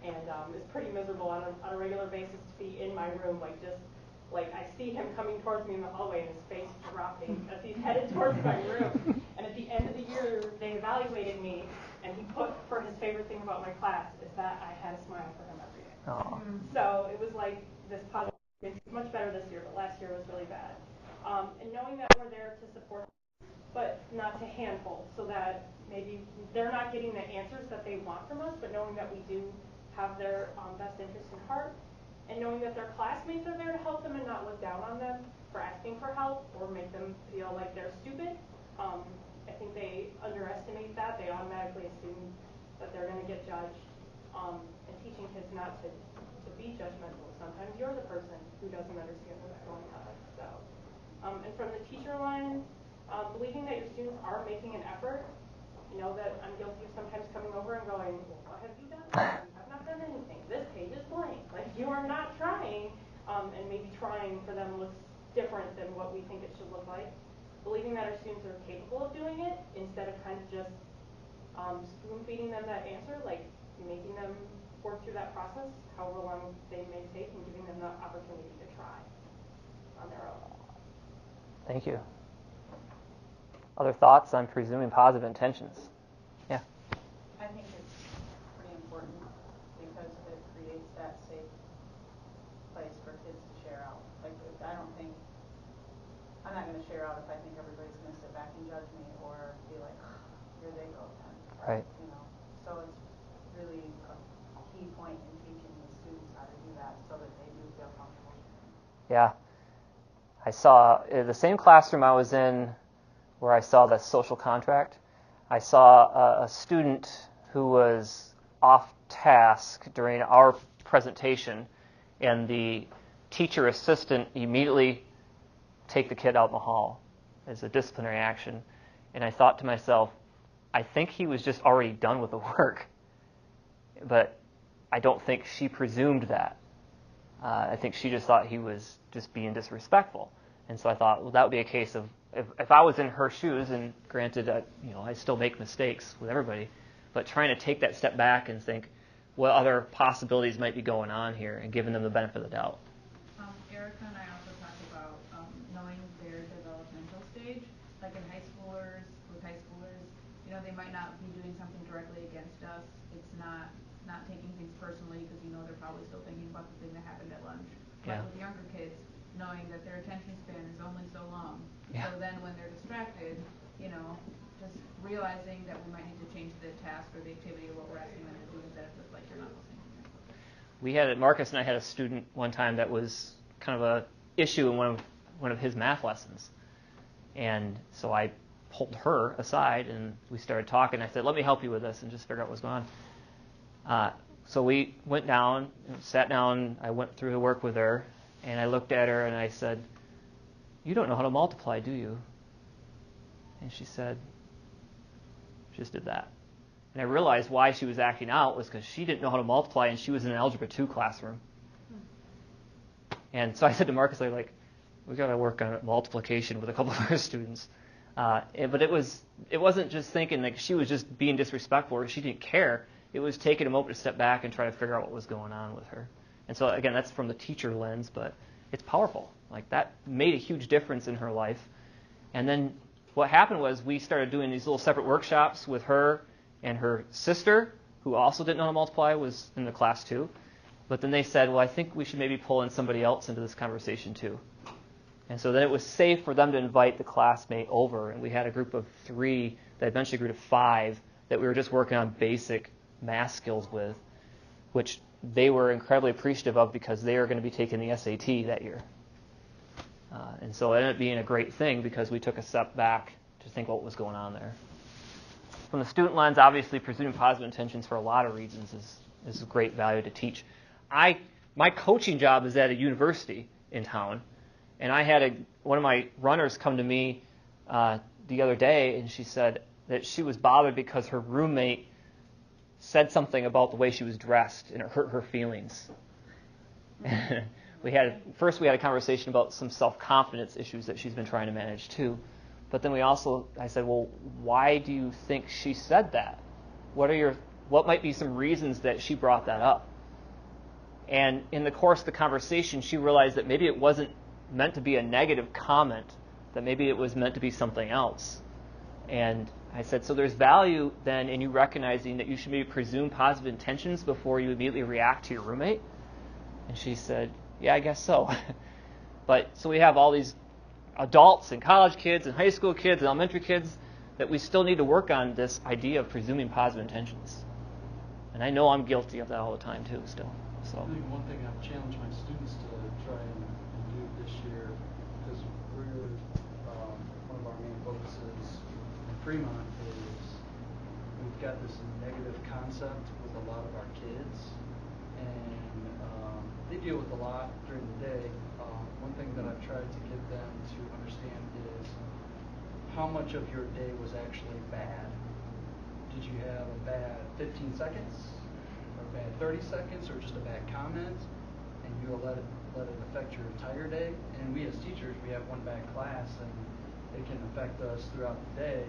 And is pretty miserable on a regular basis to be in my room, like I see him coming towards me in the hallway and his face dropping as he's headed towards my room. And at the end of the year, they evaluated me, and he put for his favorite thing about my class is that I had a smile for him every day. Aww. So it was like this positive. It's much better this year, but last year was really bad. And knowing that we're there to support, but not to handhold, so that maybe they're not getting the answers that they want from us, but knowing that we do have their best interest in heart, and knowing that their classmates are there to help them and not look down on them for asking for help or make them feel like they're stupid. I think they underestimate that. They automatically assume that they're going to get judged. And teaching kids not to be judgmental. Sometimes you're the person who doesn't understand what's going on. So, and from the teacher line, believing that your students are making an effort. You know that I'm guilty of sometimes coming over and going, well, what have you done? You have not done anything. This page is blank. Like, you are not trying, and maybe trying for them looks different than what we think it should look like. Believing that our students are capable of doing it instead of kind of just spoon-feeding them that answer, like making them work through that process, however long they may take, and giving them the opportunity to try on their own. Thank you. Other thoughts on presuming positive intentions? Yeah. I think it's pretty important because it creates that safe place for kids to share out. Like, I'm not going to share out if I think everybody's going to sit back and judge me or be like, oh, here they go then. Right. You know, so it's really a key point in teaching the students how to do that so that they do feel comfortable. Yeah. I saw the same classroom I was in where I saw the social contract. I saw a student who was off task during our presentation, and the teacher assistant immediately take the kid out in the hall as a disciplinary action. And I thought to myself, I think he was just already done with the work. But I don't think she presumed that. I think she just thought he was just being disrespectful. And so I thought, well, that would be a case of, if I was in her shoes, and granted, I still make mistakes with everybody, but trying to take that step back and think what other possibilities might be going on here and giving them the benefit of the doubt. Erica and I also talked about knowing their developmental stage, like with high schoolers, they might not be doing something directly against us. It's not taking things personally because they're probably still thinking about the thing that happened at lunch. But with younger kids, knowing that their attention span is only so long. Yeah. So then when they're distracted, just realizing that we might need to change the task or the activity or what we're asking them to do that look like you're not listening? Marcus and I had a student one time that was kind of a issue in one of his math lessons. And so I pulled her aside and we started talking. I said, let me help you with this and just figure out what's going on. So we went down, sat down, I went through the work with her, and I looked at her and I said, you don't know how to multiply, do you? And she said, just did that. And I realized why she was acting out was because she didn't know how to multiply and she was in an Algebra 2 classroom. And so I said to Marcus, we got to work on multiplication with a couple of our students. But it wasn't just thinking like she was just being disrespectful or she didn't care. It was taking a moment to step back and try to figure out what was going on with her. And so again, that's from the teacher lens, but it's powerful. Like that made a huge difference in her life. And then what happened was we started doing these little separate workshops with her and her sister, who also didn't know how to multiply, was in the class too. But then they said, well, I think we should maybe pull in somebody else into this conversation too. And so then it was safe for them to invite the classmate over. And we had a group of 3 that eventually grew to 5 that we were just working on basic math skills with, which they were incredibly appreciative of because they are going to be taking the SAT that year. And so it ended up being a great thing because we took a step back to think what was going on there. From the student lens, obviously presuming positive intentions for a lot of reasons is of great value to teach. My coaching job is at a university in town, and I had one of my runners come to me the other day, and she said that she was bothered because her roommate said something about the way she was dressed, and it hurt her feelings. We had a conversation about some self-confidence issues that she's been trying to manage too. But then I said, well, why do you think she said that? What might be some reasons that she brought that up? And in the course of the conversation, she realized that maybe it wasn't meant to be a negative comment, that maybe it was meant to be something else. And I said, so there's value then in you recognizing that you should maybe presume positive intentions before you immediately react to your roommate? And she said, yeah, I guess so. So we have all these adults and college kids and high school kids and elementary kids that we still need to work on this idea of presuming positive intentions. And I know I'm guilty of that all the time too still. So. I think one thing I've challenged my students to try and do this year, because one of our main focuses in Fremont is we've got this negative concept with a lot of our kids, and they deal with a lot during the day. One thing that I've tried to get them to understand is how much of your day was actually bad. Did you have a bad 15 seconds, or a bad 30 seconds, or just a bad comment, and you'll let it affect your entire day? And we as teachers, we have one bad class, and it can affect us throughout the day.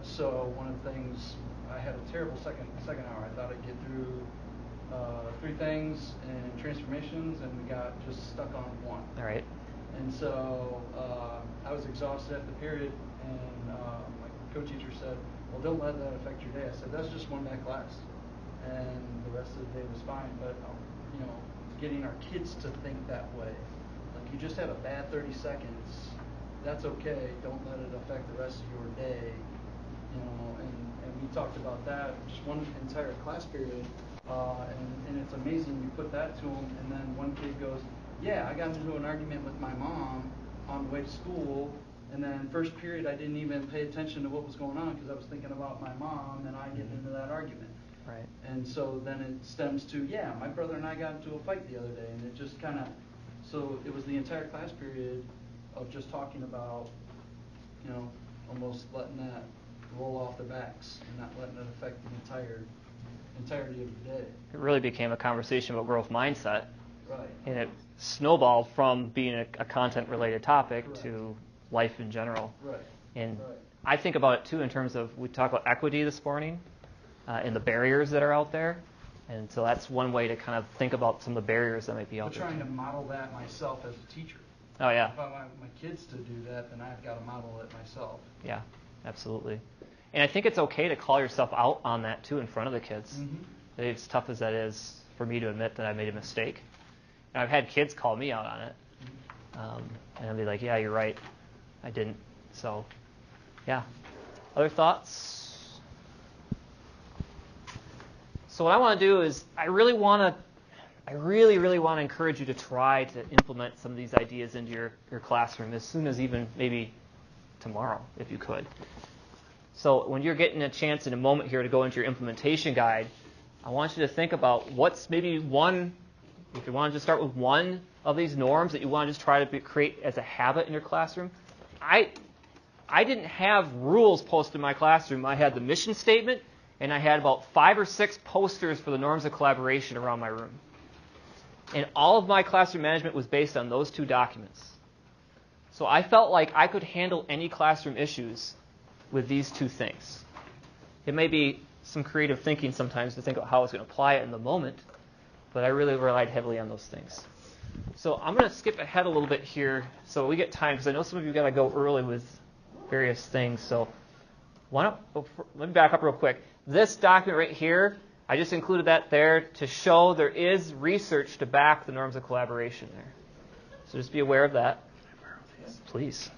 So one of the things, I had a terrible second hour. I thought I'd get through 3 things and transformations, and we got just stuck on 1. All right. And so I was exhausted after the period, and my co-teacher said, well, don't let that affect your day. I said, that's just one bad class, and the rest of the day was fine. But getting our kids to think that way, like you just had a bad 30 seconds, that's okay. Don't let it affect the rest of your day. And we talked about that just one entire class period. And it's amazing you put that to them, and then one kid goes, yeah, I got into an argument with my mom on the way to school, and then first period I didn't even pay attention to what was going on because I was thinking about my mom and I getting into that argument. Right. And so then it stems to, yeah, my brother and I got into a fight the other day, and it just kind of, so it was the entire class period of just talking about, almost letting that roll off their backs and not letting it affect the entirety of the day. It really became a conversation about growth mindset. Right. And it snowballed from being a content-related topic Correct. to life in general. Right. And Right. I think about it, too, in terms of, we talked about equity this morning and the barriers that are out there. And so that's one way to kind of think about some of the barriers that might be out I'm there. trying to model that myself as a teacher. Oh, yeah. If I want my kids to do that, then I've got to model it myself. Yeah, absolutely. And I think it's okay to call yourself out on that, too, in front of the kids. Mm-hmm. As tough as that is for me to admit that I made a mistake. And I've had kids call me out on it. And I'll be like, yeah, you're right. I didn't. So, yeah. Other thoughts? So So what I want to do is I really want to encourage you to try to implement some of these ideas into your classroom as soon as even maybe tomorrow, if you could. So when you're getting a chance in a moment here to go into your implementation guide, I want you to think about what's maybe one, if you want to just start with one of these norms that you want to just try to create as a habit in your classroom. I didn't have rules posted in my classroom. I had the mission statement, and I had about 5 or 6 posters for the norms of collaboration around my room. And all of my classroom management was based on those 2 documents. So I felt like I could handle any classroom issues with these 2 things. It may be some creative thinking sometimes to think about how I was going to apply it in the moment, but I really relied heavily on those things. So I'm going to skip ahead a little bit here so we get time, because I know some of you got to go early with various things. So let me back up real quick. This document right here, I just included that there to show there is research to back the norms of collaboration there. So just be aware of that. Please.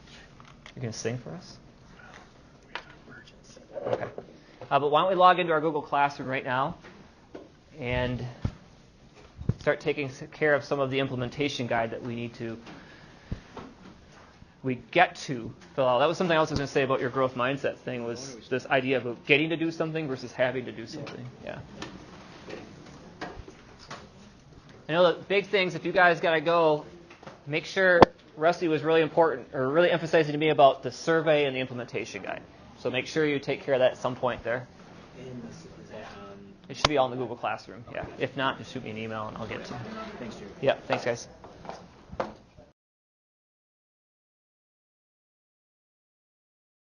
You're going to sing for us? Okay. But why don't we log into our Google Classroom right now and start taking care of some of the implementation guide that we get to fill out. That was something else I was going to say about your growth mindset thing, was this idea of getting to do something versus having to do something. Yeah. I know the big things, if you guys got to go, make sure Rusty was really important, or really emphasizing to me about the survey and the implementation guide. So make sure you take care of that at some point there. It should be all in the Google Classroom. Yeah. If not, just shoot me an email and I'll get it to you. Thanks, Jerry. Yeah. Thanks, guys.